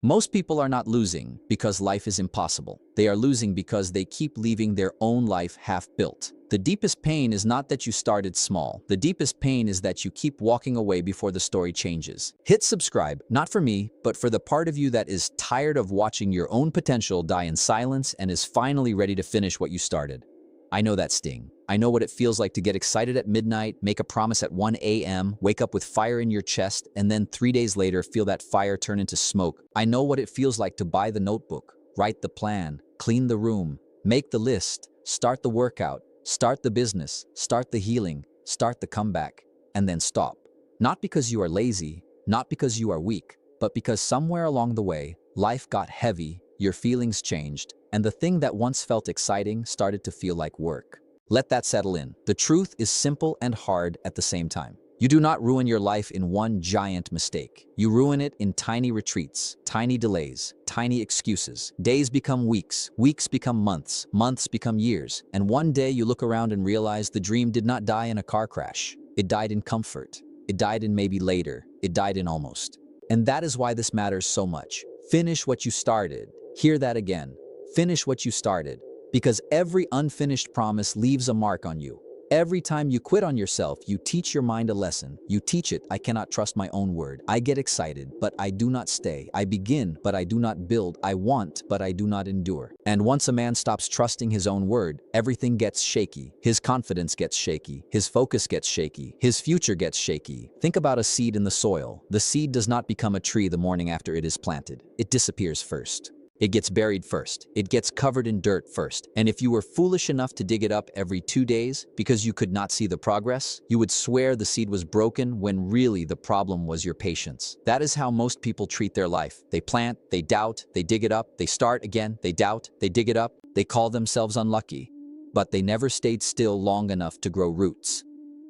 Most people are not losing because life is impossible. They are losing because they keep leaving their own life half-built. The deepest pain is not that you started small. The deepest pain is that you keep walking away before the story changes. Hit subscribe, not for me, but for the part of you that is tired of watching your own potential die in silence and is finally ready to finish what you started. I know that sting. I know what it feels like to get excited at midnight, make a promise at 1 a.m., wake up with fire in your chest, and then 3 days later feel that fire turn into smoke. I know what it feels like to buy the notebook, write the plan, clean the room, make the list, start the workout, start the business, start the healing, start the comeback, and then stop. Not because you are lazy, not because you are weak, but because somewhere along the way, life got heavy, your feelings changed, and the thing that once felt exciting started to feel like work. Let that settle in. The truth is simple and hard at the same time. You do not ruin your life in one giant mistake. You ruin it in tiny retreats, tiny delays, tiny excuses. Days become weeks, weeks become months, months become years, and one day you look around and realize the dream did not die in a car crash. It died in comfort. It died in maybe later. It died in almost. And that is why this matters so much. Finish what you started. Hear that again. Finish what you started. Because every unfinished promise leaves a mark on you. Every time you quit on yourself, you teach your mind a lesson. You teach it, I cannot trust my own word. I get excited, but I do not stay. I begin, but I do not build. I want, but I do not endure. And once a man stops trusting his own word, everything gets shaky. His confidence gets shaky. His focus gets shaky. His future gets shaky. Think about a seed in the soil. The seed does not become a tree the morning after it is planted. It disappears first. It gets buried first. It gets covered in dirt first. And if you were foolish enough to dig it up every 2 days because you could not see the progress, you would swear the seed was broken when really the problem was your patience. That is how most people treat their life. They plant, they doubt, they dig it up, they start again, they doubt, they dig it up, they call themselves unlucky. But they never stayed still long enough to grow roots.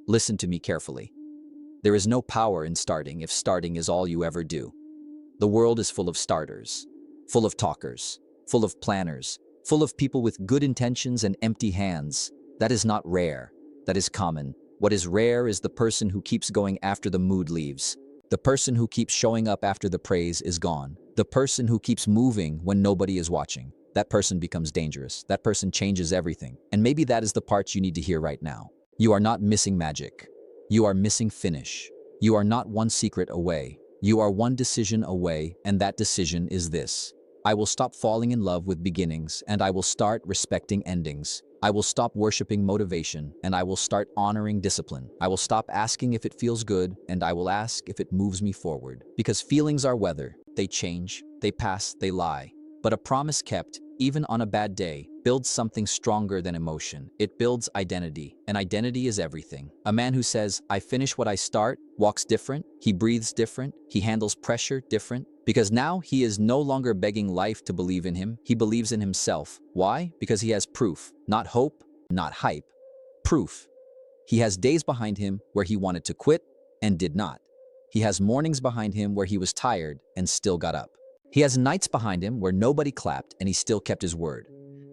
Listen to me carefully. There is no power in starting if starting is all you ever do. The world is full of starters. Full of talkers, full of planners, full of people with good intentions and empty hands. That is not rare. That is common. What is rare is the person who keeps going after the mood leaves. The person who keeps showing up after the praise is gone. The person who keeps moving when nobody is watching. That person becomes dangerous. That person changes everything. And maybe that is the part you need to hear right now. You are not missing magic. You are missing finish. You are not one secret away. You are one decision away, and that decision is this. I will stop falling in love with beginnings, and I will start respecting endings. I will stop worshiping motivation, and I will start honoring discipline. I will stop asking if it feels good, and I will ask if it moves me forward. Because feelings are weather. They change, they pass, they lie. But a promise kept, even on a bad day, builds something stronger than emotion. It builds identity, and identity is everything. A man who says, I finish what I start, walks different, he breathes different, he handles pressure different. Because now he is no longer begging life to believe in him, he believes in himself. Why? Because he has proof. Not hope, not hype. Proof. He has days behind him where he wanted to quit and did not. He has mornings behind him where he was tired and still got up. He has nights behind him where nobody clapped and he still kept his word.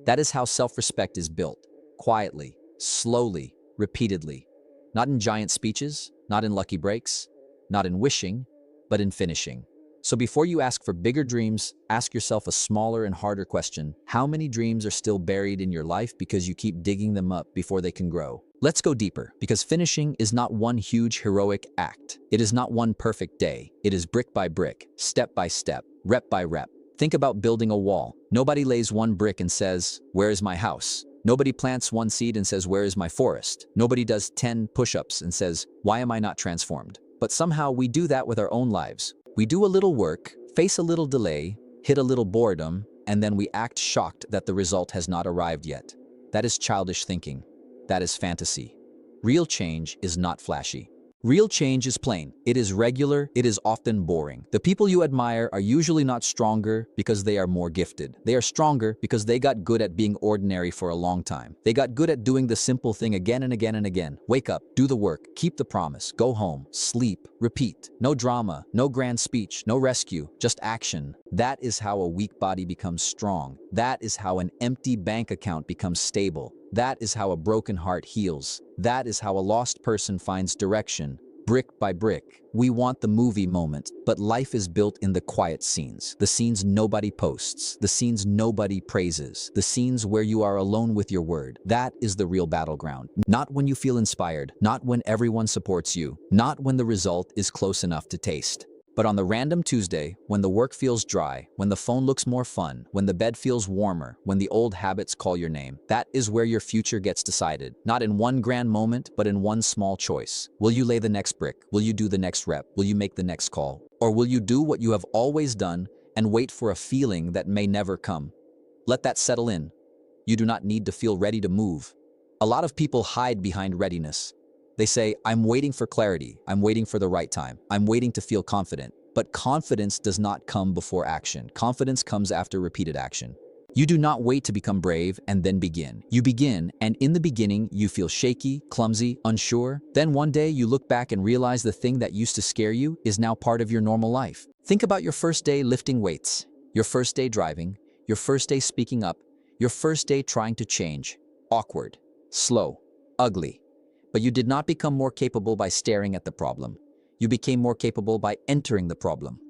That is how self-respect is built. Quietly, slowly, repeatedly. Not in giant speeches, not in lucky breaks, not in wishing, but in finishing. So before you ask for bigger dreams, ask yourself a smaller and harder question. How many dreams are still buried in your life because you keep digging them up before they can grow? Let's go deeper, because finishing is not one huge heroic act. It is not one perfect day. It is brick by brick, step by step, rep by rep. Think about building a wall. Nobody lays one brick and says, where is my house? Nobody plants one seed and says, where is my forest? Nobody does 10 push-ups and says, why am I not transformed? But somehow we do that with our own lives. We do a little work, face a little delay, hit a little boredom, and then we act shocked that the result has not arrived yet. That is childish thinking. That is fantasy. Real change is not flashy. Real change is plain. It is regular. It is often boring. The people you admire are usually not stronger because they are more gifted. They are stronger because they got good at being ordinary for a long time. They got good at doing the simple thing again and again and again. Wake up, do the work, keep the promise, go home, sleep, repeat. No drama, no grand speech, no rescue, just action. That is how a weak body becomes strong. That is how an empty bank account becomes stable. That is how a broken heart heals. That is how a lost person finds direction. brick by brick. We want the movie moment, but life is built in the quiet scenes, the scenes nobody posts, the scenes nobody praises, the scenes where you are alone with your word. That is the real battleground. Not when you feel inspired, not when everyone supports you, not when the result is close enough to taste. But on the random Tuesday, when the work feels dry, when the phone looks more fun, when the bed feels warmer, when the old habits call your name, that is where your future gets decided. Not in one grand moment, but in one small choice. Will you lay the next brick? Will you do the next rep? Will you make the next call? Or will you do what you have always done and wait for a feeling that may never come? Let that settle in. You do not need to feel ready to move. A lot of people hide behind readiness. They say, I'm waiting for clarity, I'm waiting for the right time, I'm waiting to feel confident. But confidence does not come before action. Confidence comes after repeated action. You do not wait to become brave and then begin. You begin, and in the beginning, you feel shaky, clumsy, unsure. Then one day you look back and realize the thing that used to scare you is now part of your normal life. Think about your first day lifting weights, your first day driving, your first day speaking up, your first day trying to change. Awkward, slow, ugly. But you did not become more capable by staring at the problem. You became more capable by entering the problem.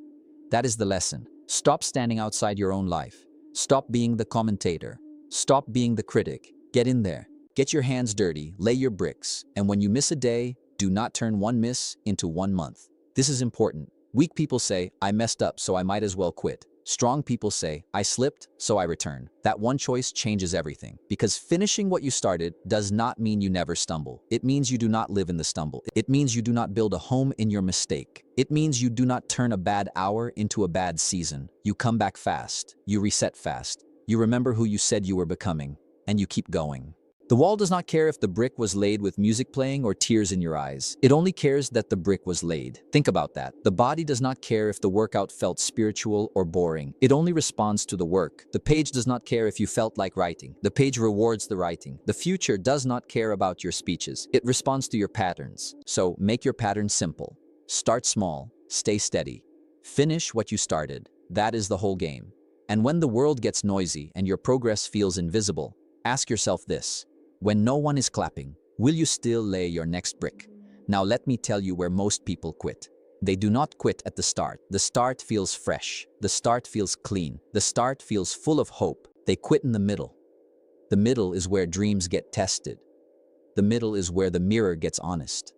That is the lesson. Stop standing outside your own life. Stop being the commentator. Stop being the critic. Get in there. Get your hands dirty, lay your bricks, and when you miss a day, do not turn one miss into 1 month. This is important. Weak people say, I messed up, so I might as well quit. Strong people say, I slipped, so I return. That one choice changes everything. Because finishing what you started does not mean you never stumble. It means you do not live in the stumble. It means you do not build a home in your mistake. It means you do not turn a bad hour into a bad season. You come back fast. You reset fast. You remember who you said you were becoming. And you keep going. The wall does not care if the brick was laid with music playing or tears in your eyes. It only cares that the brick was laid. Think about that. The body does not care if the workout felt spiritual or boring. It only responds to the work. The page does not care if you felt like writing. The page rewards the writing. The future does not care about your speeches. It responds to your patterns. So make your pattern simple. Start small. Stay steady. Finish what you started. That is the whole game. And when the world gets noisy and your progress feels invisible, ask yourself this. When no one is clapping, will you still lay your next brick? Now let me tell you where most people quit. They do not quit at the start. The start feels fresh. The start feels clean. The start feels full of hope. They quit in the middle. The middle is where dreams get tested. The middle is where the mirror gets honest.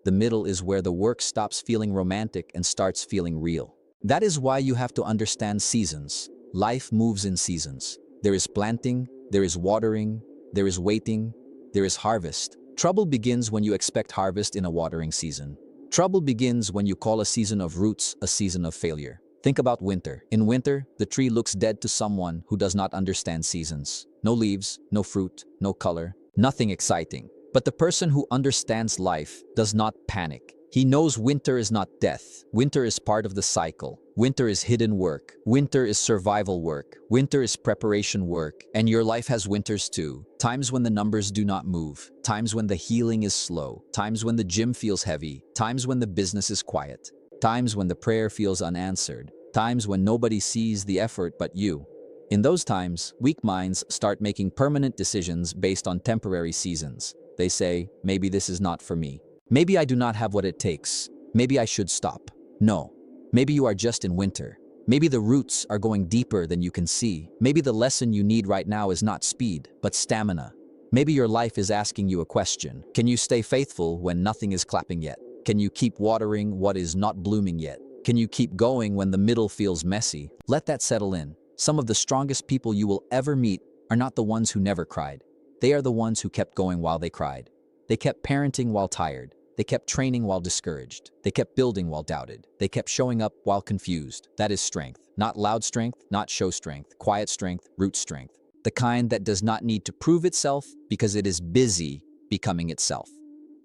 The middle is where the work stops feeling romantic and starts feeling real. That is why you have to understand seasons. Life moves in seasons. There is planting, there is watering, there is waiting, there is harvest. Trouble begins when you expect harvest in a watering season. Trouble begins when you call a season of roots a season of failure. Think about winter. In winter, the tree looks dead to someone who does not understand seasons. No leaves, no fruit, no color, nothing exciting. But the person who understands life does not panic. He knows winter is not death. Winter is part of the cycle. Winter is hidden work. Winter is survival work. Winter is preparation work. And your life has winters too. Times when the numbers do not move. Times when the healing is slow. Times when the gym feels heavy. Times when the business is quiet. Times when the prayer feels unanswered. Times when nobody sees the effort but you. In those times, weak minds start making permanent decisions based on temporary seasons. They say, maybe this is not for me. Maybe I do not have what it takes. Maybe I should stop. No. Maybe you are just in winter. Maybe the roots are going deeper than you can see. Maybe the lesson you need right now is not speed, but stamina. Maybe your life is asking you a question. Can you stay faithful when nothing is clapping yet? Can you keep watering what is not blooming yet? Can you keep going when the middle feels messy? Let that settle in. Some of the strongest people you will ever meet are not the ones who never cried. They are the ones who kept going while they cried. They kept parenting while tired. They kept training while discouraged. They kept building while doubted. They kept showing up while confused. That is strength. Not loud strength, not show strength. Quiet strength, root strength. The kind that does not need to prove itself because it is busy becoming itself.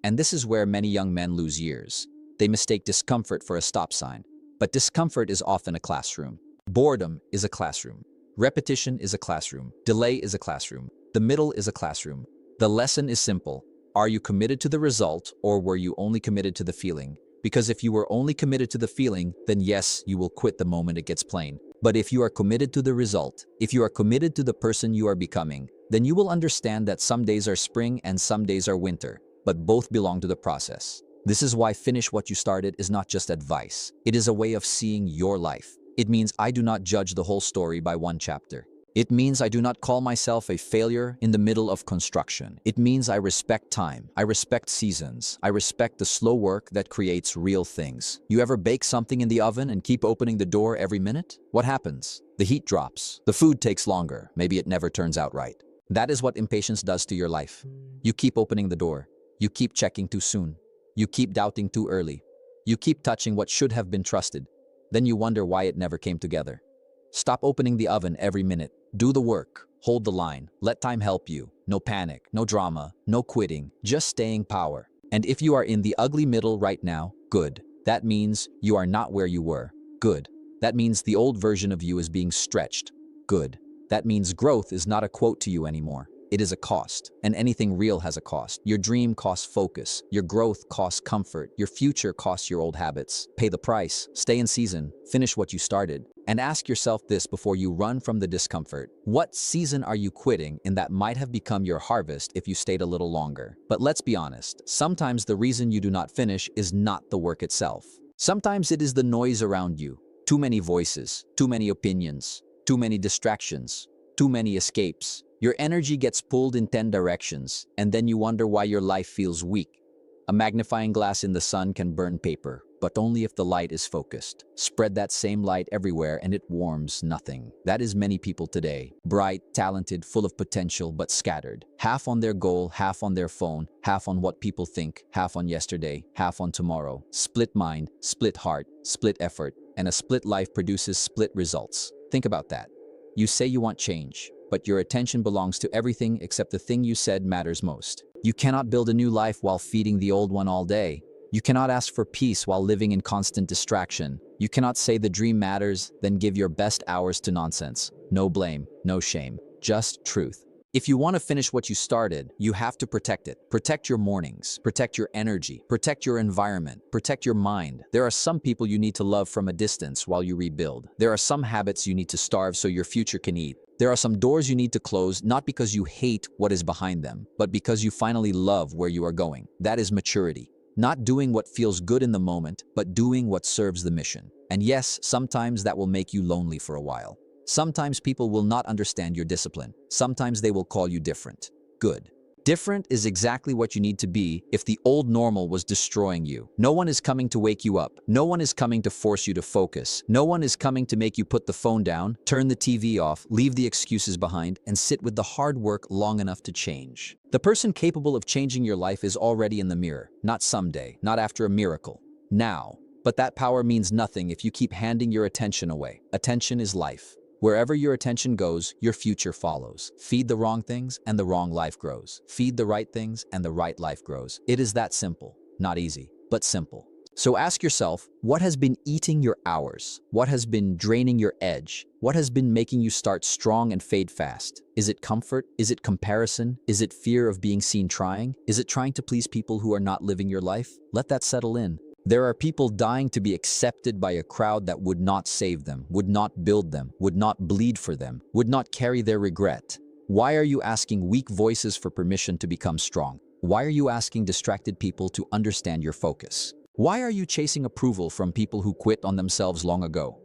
And this is where many young men lose years. They mistake discomfort for a stop sign. But discomfort is often a classroom. Boredom is a classroom. Repetition is a classroom. Delay is a classroom. The middle is a classroom. The lesson is simple. Are you committed to the result, or were you only committed to the feeling? Because if you were only committed to the feeling, then yes, you will quit the moment it gets plain. But if you are committed to the result, if you are committed to the person you are becoming, then you will understand that some days are spring and some days are winter, but both belong to the process. This is why finish what you started is not just advice. It is a way of seeing your life. It means I do not judge the whole story by one chapter. It means I do not call myself a failure in the middle of construction. It means I respect time. I respect seasons. I respect the slow work that creates real things. You ever bake something in the oven and keep opening the door every minute? What happens? The heat drops. The food takes longer. Maybe it never turns out right. That is what impatience does to your life. You keep opening the door. You keep checking too soon. You keep doubting too early. You keep touching what should have been trusted. Then you wonder why it never came together. Stop opening the oven every minute. Do the work. Hold the line. Let time help you. No panic, no drama, no quitting, just staying power. And if you are in the ugly middle right now, good. That means you are not where you were. Good. That means the old version of you is being stretched. Good. That means growth is not a quote to you anymore. It is a cost, and anything real has a cost. Your dream costs focus. Your growth costs comfort. Your future costs your old habits. Pay the price. Stay in season. Finish what you started. And ask yourself this before you run from the discomfort. What season are you quitting in that might have become your harvest if you stayed a little longer? But let's be honest, sometimes the reason you do not finish is not the work itself. Sometimes it is the noise around you. Too many voices, too many opinions, too many distractions, too many escapes. Your energy gets pulled in 10 directions, and then you wonder why your life feels weak. A magnifying glass in the sun can burn paper, but only if the light is focused. Spread that same light everywhere and it warms nothing. That is many people today. Bright, talented, full of potential, but scattered. Half on their goal, half on their phone, half on what people think, half on yesterday, half on tomorrow. Split mind, split heart, split effort, and a split life produces split results. Think about that. You say you want change, but your attention belongs to everything except the thing you said matters most. You cannot build a new life while feeding the old one all day. You cannot ask for peace while living in constant distraction. You cannot say the dream matters, then give your best hours to nonsense. No blame, no shame, just truth. If you want to finish what you started, you have to protect it. Protect your mornings, protect your energy, protect your environment, protect your mind. There are some people you need to love from a distance while you rebuild. There are some habits you need to starve so your future can eat. There are some doors you need to close, not because you hate what is behind them, but because you finally love where you are going. That is maturity. Not doing what feels good in the moment, but doing what serves the mission. And yes, sometimes that will make you lonely for a while. Sometimes people will not understand your discipline. Sometimes they will call you different. Good. Different is exactly what you need to be if the old normal was destroying you. No one is coming to wake you up. No one is coming to force you to focus. No one is coming to make you put the phone down, turn the TV off, leave the excuses behind, and sit with the hard work long enough to change. The person capable of changing your life is already in the mirror. Not someday, not after a miracle. Now. But that power means nothing if you keep handing your attention away. Attention is life. Wherever your attention goes, your future follows. Feed the wrong things and the wrong life grows. Feed the right things and the right life grows. It is that simple. Not easy, but simple. So ask yourself, what has been eating your hours? What has been draining your edge? What has been making you start strong and fade fast? Is it comfort? Is it comparison? Is it fear of being seen trying? Is it trying to please people who are not living your life? Let that settle in. There are people dying to be accepted by a crowd that would not save them, would not build them, would not bleed for them, would not carry their regret. Why are you asking weak voices for permission to become strong? Why are you asking distracted people to understand your focus? Why are you chasing approval from people who quit on themselves long ago?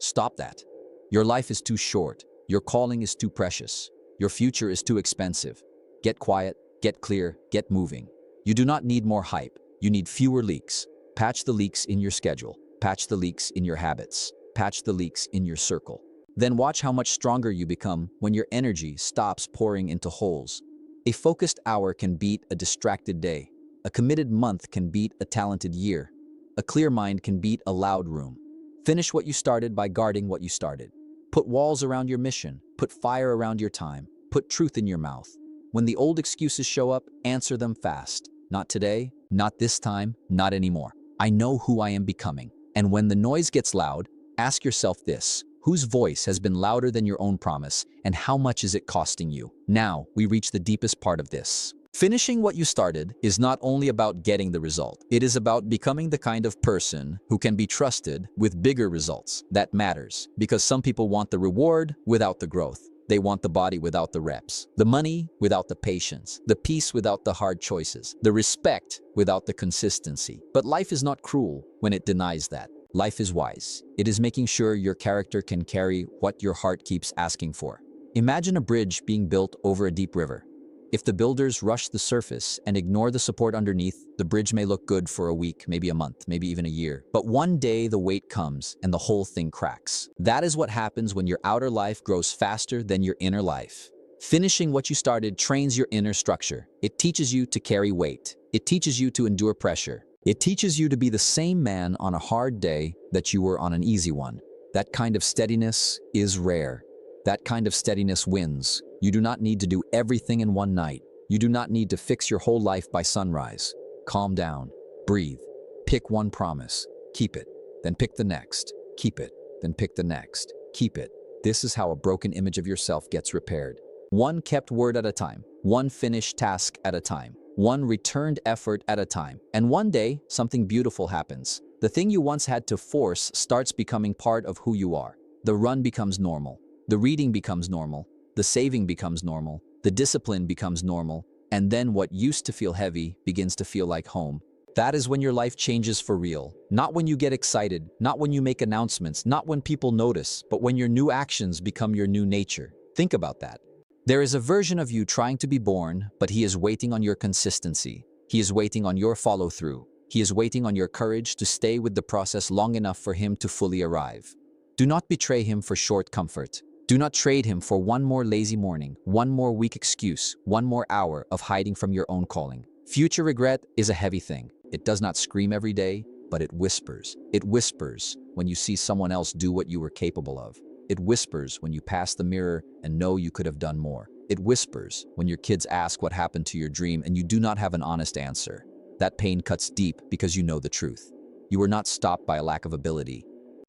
Stop that. Your life is too short. Your calling is too precious. Your future is too expensive. Get quiet, get clear, get moving. You do not need more hype. You need fewer leaks. Patch the leaks in your schedule. Patch the leaks in your habits. Patch the leaks in your circle. Then watch how much stronger you become when your energy stops pouring into holes. A focused hour can beat a distracted day. A committed month can beat a talented year. A clear mind can beat a loud room. Finish what you started by guarding what you started. Put walls around your mission. Put fire around your time. Put truth in your mouth. When the old excuses show up, answer them fast. Not today, not this time, not anymore. I know who I am becoming. And when the noise gets loud, ask yourself this: whose voice has been louder than your own promise, and how much is it costing you? Now, we reach the deepest part of this. Finishing what you started is not only about getting the result. It is about becoming the kind of person who can be trusted with bigger results. That matters, because some people want the reward without the growth. They want the body without the reps, the money without the patience, the peace without the hard choices, the respect without the consistency. But life is not cruel when it denies that. Life is wise. It is making sure your character can carry what your heart keeps asking for. Imagine a bridge being built over a deep river. If the builders rush the surface and ignore the support underneath, the bridge may look good for a week, maybe a month, maybe even a year. But one day the weight comes and the whole thing cracks. That is what happens when your outer life grows faster than your inner life. Finishing what you started trains your inner structure. It teaches you to carry weight. It teaches you to endure pressure. It teaches you to be the same man on a hard day that you were on an easy one. That kind of steadiness is rare. That kind of steadiness wins. You do not need to do everything in one night. You do not need to fix your whole life by sunrise. Calm down, breathe, pick one promise, keep it, then pick the next, keep it, then pick the next, keep it. This is how a broken image of yourself gets repaired. One kept word at a time, one finished task at a time, one returned effort at a time. And one day, something beautiful happens. The thing you once had to force starts becoming part of who you are. The run becomes normal. The reading becomes normal. The saving becomes normal, the discipline becomes normal, and then what used to feel heavy begins to feel like home. That is when your life changes for real. Not when you get excited, not when you make announcements, not when people notice, but when your new actions become your new nature. Think about that. There is a version of you trying to be born, but he is waiting on your consistency. He is waiting on your follow-through. He is waiting on your courage to stay with the process long enough for him to fully arrive. Do not betray him for short comfort. Do not trade him for one more lazy morning, one more weak excuse, one more hour of hiding from your own calling. Future regret is a heavy thing. It does not scream every day, but it whispers. It whispers when you see someone else do what you were capable of. It whispers when you pass the mirror and know you could have done more. It whispers when your kids ask what happened to your dream and you do not have an honest answer. That pain cuts deep because you know the truth. You were not stopped by a lack of ability.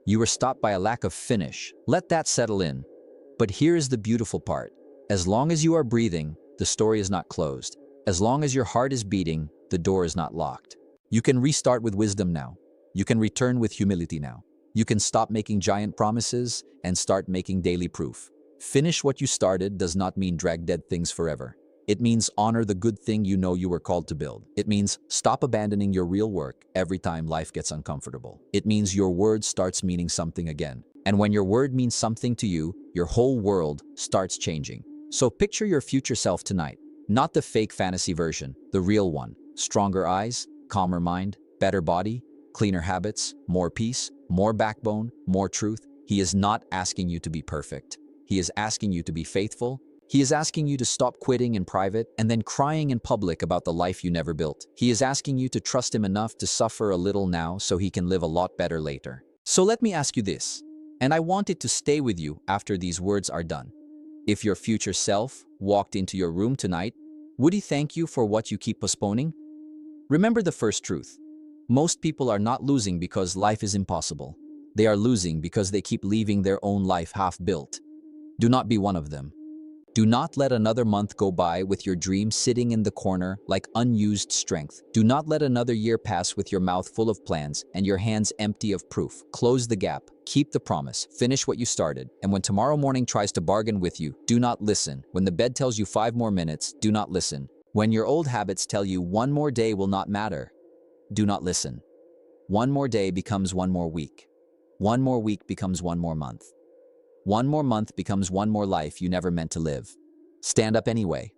You were stopped by a lack of finish. Let that settle in. But here is the beautiful part. As long as you are breathing, the story is not closed. As long as your heart is beating, the door is not locked. You can restart with wisdom now. You can return with humility now. You can stop making giant promises and start making daily proof. Finish what you started does not mean drag dead things forever. It means honor the good thing you know you were called to build. It means stop abandoning your real work every time life gets uncomfortable. It means your word starts meaning something again. And when your word means something to you, your whole world starts changing. So picture your future self tonight. Not the fake fantasy version, the real one. Stronger eyes, calmer mind, better body, cleaner habits, more peace, more backbone, more truth. He is not asking you to be perfect. He is asking you to be faithful. He is asking you to stop quitting in private and then crying in public about the life you never built. He is asking you to trust him enough to suffer a little now so he can live a lot better later. So let me ask you this. And I want it to stay with you after these words are done. If your future self walked into your room tonight, would he thank you for what you keep postponing? Remember the first truth. Most people are not losing because life is impossible. They are losing because they keep leaving their own life half-built. Do not be one of them. Do not let another month go by with your dream sitting in the corner like unused strength. Do not let another year pass with your mouth full of plans and your hands empty of proof. Close the gap. Keep the promise. Finish what you started. And when tomorrow morning tries to bargain with you, do not listen. When the bed tells you 5 more minutes, do not listen. When your old habits tell you one more day will not matter, do not listen. One more day becomes one more week. One more week becomes one more month. One more month becomes one more life you never meant to live. Stand up anyway.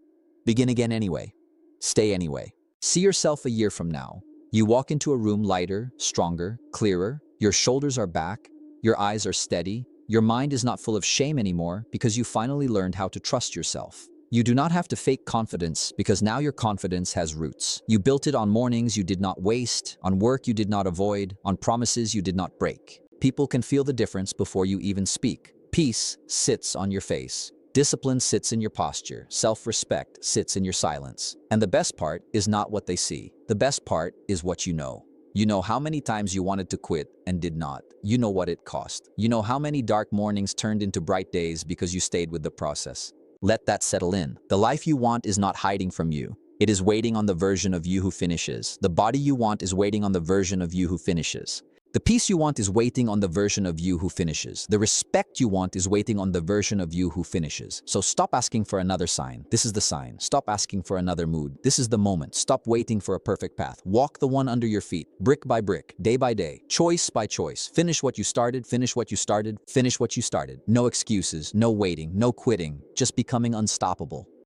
Begin again anyway. Stay anyway. See yourself a year from now. You walk into a room lighter, stronger, clearer. Your shoulders are back. Your eyes are steady. Your mind is not full of shame anymore because you finally learned how to trust yourself. You do not have to fake confidence because now your confidence has roots. You built it on mornings you did not waste, on work you did not avoid, on promises you did not break. People can feel the difference before you even speak. Peace sits on your face. Discipline sits in your posture. Self-respect sits in your silence. And the best part is not what they see. The best part is what you know. You know how many times you wanted to quit and did not. You know what it cost. You know how many dark mornings turned into bright days because you stayed with the process. Let that settle in. The life you want is not hiding from you. It is waiting on the version of you who finishes. The body you want is waiting on the version of you who finishes. The peace you want is waiting on the version of you who finishes. The respect you want is waiting on the version of you who finishes. So stop asking for another sign. This is the sign. Stop asking for another mood. This is the moment. Stop waiting for a perfect path. Walk the one under your feet, brick by brick, day by day, choice by choice. Finish what you started, finish what you started, finish what you started. No excuses, no waiting, no quitting, just becoming unstoppable.